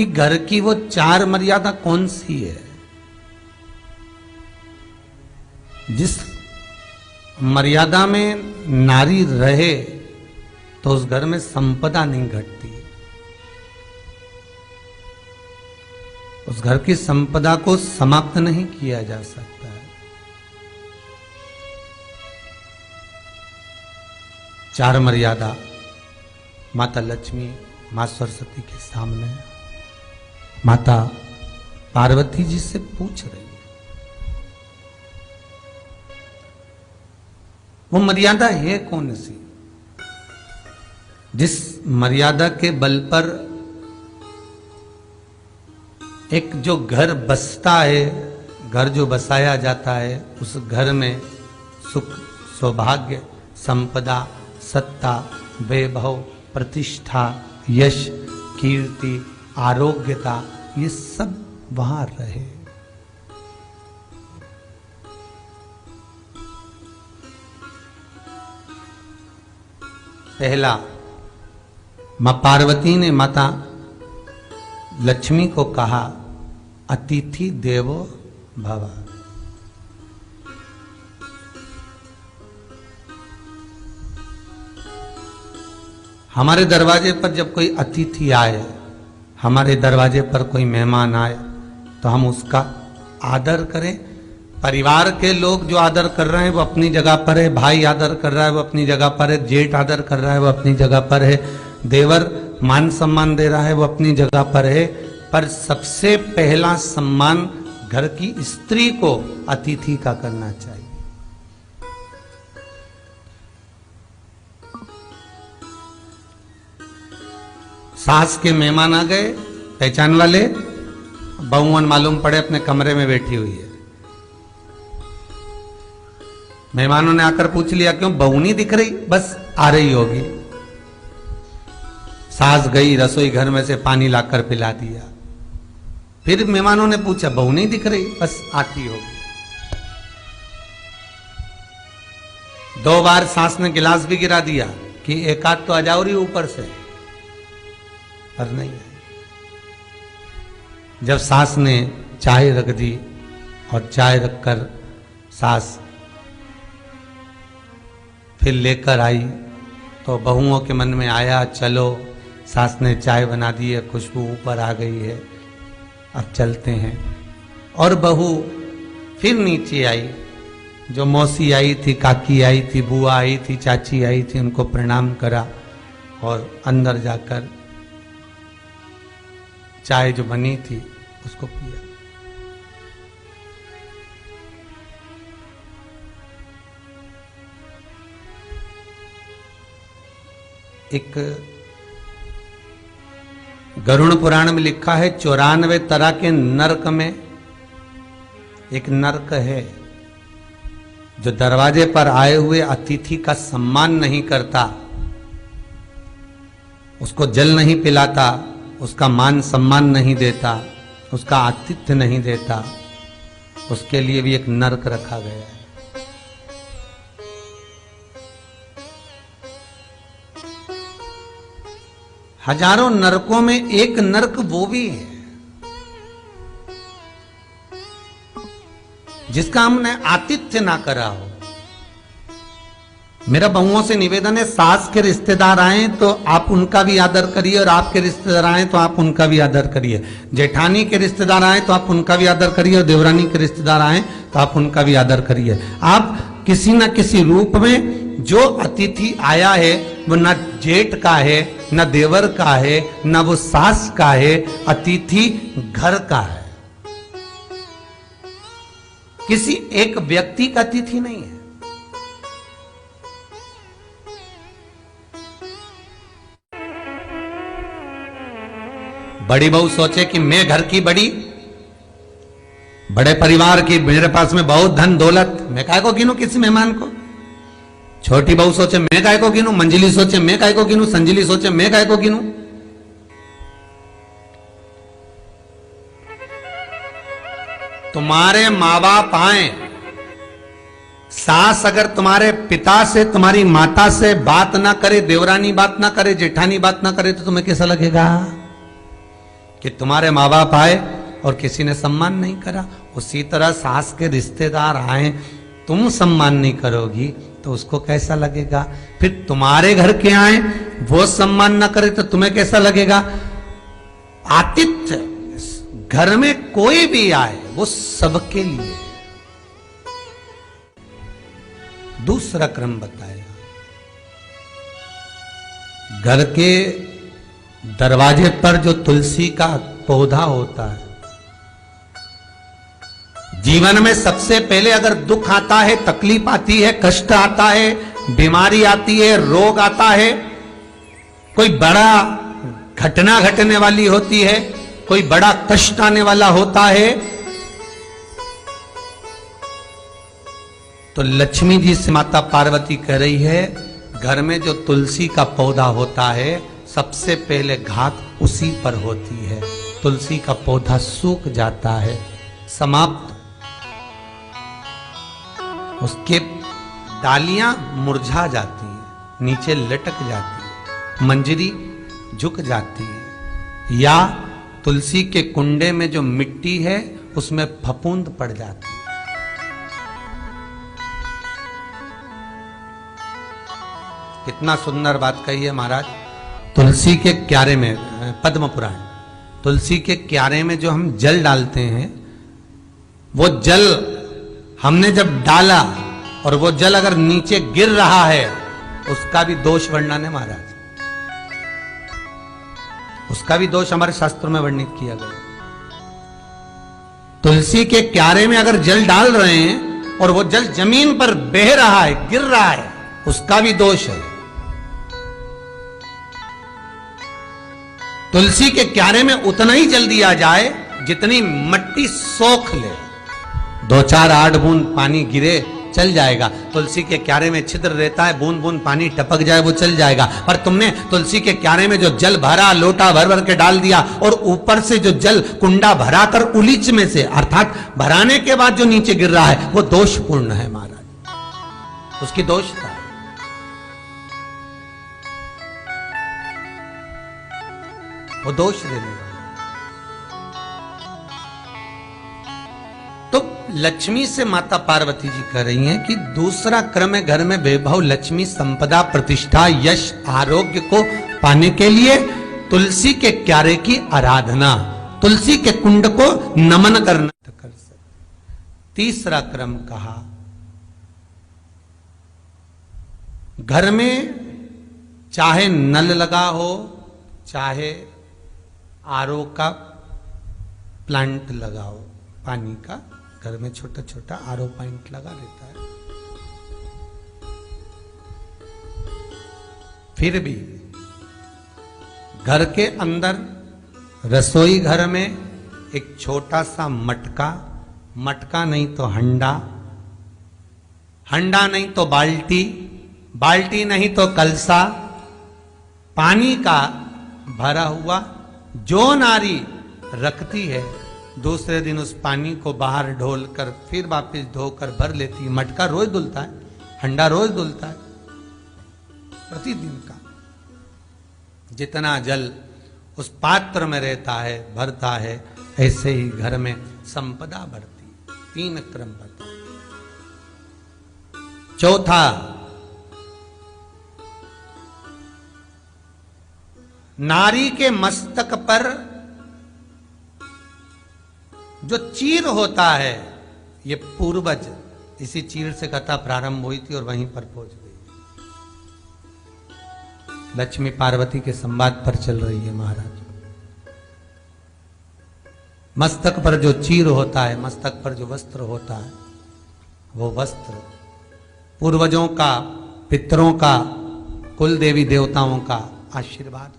कि घर की वो 4 मर्यादा कौन सी है जिस मर्यादा में नारी रहे तो उस घर में संपदा नहीं घटती, उस घर की संपदा को समाप्त नहीं किया जा सकता है। 4 मर्यादा माता लक्ष्मी, मां सरस्वती के सामने माता पार्वती जी से पूछ रही है। वो मर्यादा है कौन सी जिस मर्यादा के बल पर एक जो घर बसता है, घर जो बसाया जाता है, उस घर में सुख, सौभाग्य, संपदा, सत्ता, वैभव, प्रतिष्ठा, यश, कीर्ति, आरोग्यता, ये सब वहां रहे। पहला, मां पार्वती ने माता लक्ष्मी को कहा, अतिथि देवो भव। हमारे दरवाजे पर जब कोई अतिथि आए, हमारे दरवाजे पर कोई मेहमान आए, तो हम उसका आदर करें। परिवार के लोग जो आदर कर रहे हैं वो अपनी जगह पर है, भाई आदर कर रहा है वो अपनी जगह पर है, जेठ आदर कर रहा है वो अपनी जगह पर है, देवर मान सम्मान दे रहा है वो अपनी जगह पर है। पर सबसे पहला सम्मान घर की स्त्री को अतिथि का करना चाहिए। सास के मेहमान आ गए, पहचान वाले, बहुवन मालूम पड़े अपने कमरे में बैठी हुई है। मेहमानों ने आकर पूछ लिया, क्यों बहू नहीं दिख रही? बस आ रही होगी। सास गई, रसोई घर में से पानी लाकर पिला दिया। फिर मेहमानों ने पूछा, बहू नहीं दिख रही? बस आती होगी। 2 बार सास ने गिलास भी गिरा दिया कि एक आध तो आ जाओ रही ऊपर से, पर नहीं आई। जब सास ने चाय रख दी और चाय रखकर सास फिर लेकर आई, तो बहुओं के मन में आया, चलो सास ने चाय बना दी है, खुशबू ऊपर आ गई है, अब चलते हैं। और बहू फिर नीचे आई। जो मौसी आई थी, काकी आई थी, बुआ आई थी, चाची आई थी, उनको प्रणाम करा और अंदर जाकर चाय जो बनी थी उसको पिया। एक गरुड़ पुराण में लिखा है, 94 तरह के नरक में एक नरक है जो दरवाजे पर आए हुए अतिथि का सम्मान नहीं करता, उसको जल नहीं पिलाता, उसका मान सम्मान नहीं देता, उसका आतिथ्य नहीं देता, उसके लिए भी एक नरक रखा गया है। हजारों नरकों में एक नरक वो भी है जिसका हमने आतिथ्य ना करा हो। मेरा बहुओं से निवेदन है, सास के रिश्तेदार आए तो आप उनका भी आदर करिए, और आपके रिश्तेदार आए तो आप उनका भी आदर करिए। जेठानी के रिश्तेदार आए तो आप उनका भी आदर करिए, और देवरानी के रिश्तेदार आए तो आप उनका भी आदर करिए। आप किसी न किसी रूप में जो अतिथि आया है वो न जेठ का है, न देवर का है, न वो सास का है, अतिथि घर का है। किसी एक व्यक्ति का अतिथि नहीं है। बड़ी बहू सोचे कि मैं घर की बड़ी, बड़े परिवार की, मेरे पास में बहुत धन दौलत, मैं काहे को गिनूं किसी मेहमान को। छोटी बहू सोचे मैं काहे को गिनूं, मंजिली सोचे मैं काहे को गिनूं, संजिली सोचे मैं काहे को गिनूं। तुम्हारे माँ बाप आए, सास अगर तुम्हारे पिता से, तुम्हारी माता से बात ना करे, देवरानी बात ना करे, जेठानी बात ना करे, तो तुम्हें कैसा लगेगा? कि तुम्हारे माँ बाप आए और किसी ने सम्मान नहीं करा, उसी तरह सास के रिश्तेदार आए, तुम सम्मान नहीं करोगी तो उसको कैसा लगेगा। फिर तुम्हारे घर के आए वो सम्मान ना करे तो तुम्हें कैसा लगेगा। आतिथ्य, घर में कोई भी आए वो सबके लिए। दूसरा क्रम बताया, घर के दरवाजे पर जो तुलसी का पौधा होता है, जीवन में सबसे पहले अगर दुख आता है, तकलीफ आती है, कष्ट आता है, बीमारी आती है, रोग आता है, कोई बड़ा घटना घटने वाली होती है, कोई बड़ा कष्ट आने वाला होता है, तो लक्ष्मी जी से माता पार्वती कह रही है, घर में जो तुलसी का पौधा होता है सबसे पहले घात उसी पर होती है। तुलसी का पौधा सूख जाता है, समाप्त, उसके डालियां मुरझा जाती हैं, नीचे लटक जाती है, मंजरी झुक जाती है, या तुलसी के कुंडे में जो मिट्टी है उसमें फफूंद पड़ जाती है। कितना सुंदर बात कही है महाराज। तुलसी के क्यारे में, पद्म पुराण, तुलसी के क्यारे में जो हम जल डालते हैं, वो जल हमने जब डाला और वो जल अगर नीचे गिर रहा है, उसका भी दोष वर्णन है महाराज, उसका भी दोष हमारे शास्त्रों में वर्णित किया गया। तुलसी के क्यारे में अगर जल डाल रहे हैं और वो जल जमीन पर बह रहा है, गिर रहा है, उसका भी दोष है। तुलसी के क्यारे में उतना ही जल दिया जाए जितनी मट्टी सोख ले, 2-4 8 बूंद पानी गिरे चल जाएगा। तुलसी के क्यारे में छिद्र रहता है, बूंद बूंद पानी टपक जाए वो चल जाएगा। पर तुमने तुलसी के क्यारे में जो जल भरा, लोटा भर भर के डाल दिया, और ऊपर से जो जल कुंडा भरा कर उलीच में से, अर्थात भराने के बाद जो नीचे गिर रहा है, वो दोषपूर्ण है महाराज, उसकी दोषता है। वो दोष देने वाला। तो लक्ष्मी से माता पार्वती जी कह रही हैं कि दूसरा क्रम है घर में वैभव, लक्ष्मी, संपदा, प्रतिष्ठा, यश, आरोग्य को पाने के लिए तुलसी के क्यारे की आराधना, तुलसी के कुंड को नमन करना कर सकते। तीसरा क्रम कहा, घर में चाहे नल लगा हो, चाहे आरओ का प्लांट लगाओ, पानी का, घर में छोटा छोटा आरओ प्लांट लगा रहता है, फिर भी घर के अंदर रसोई घर में एक छोटा सा मटका, मटका नहीं तो हंडा, हंडा नहीं तो बाल्टी, बाल्टी नहीं तो कलसा, पानी का भरा हुआ, जो नारी रखती है दूसरे दिन उस पानी को बाहर ढोल कर फिर वापस धोकर भर लेती है। मटका रोज धुलता है, हंडा रोज धुलता है, प्रतिदिन का। जितना जल उस पात्र में रहता है, भरता है, ऐसे ही घर में संपदा बढ़ती। 3 क्रम बता। चौथा, नारी के मस्तक पर जो चीर होता है, ये पूर्वज, इसी चीर से कथा प्रारंभ हुई थी और वहीं पर पहुंच गई। लक्ष्मी पार्वती के संवाद पर चल रही है महाराज। मस्तक पर जो चीर होता है, मस्तक पर जो वस्त्र होता है, वो वस्त्र पूर्वजों का, पितरों का, कुल देवी देवताओं का आशीर्वाद।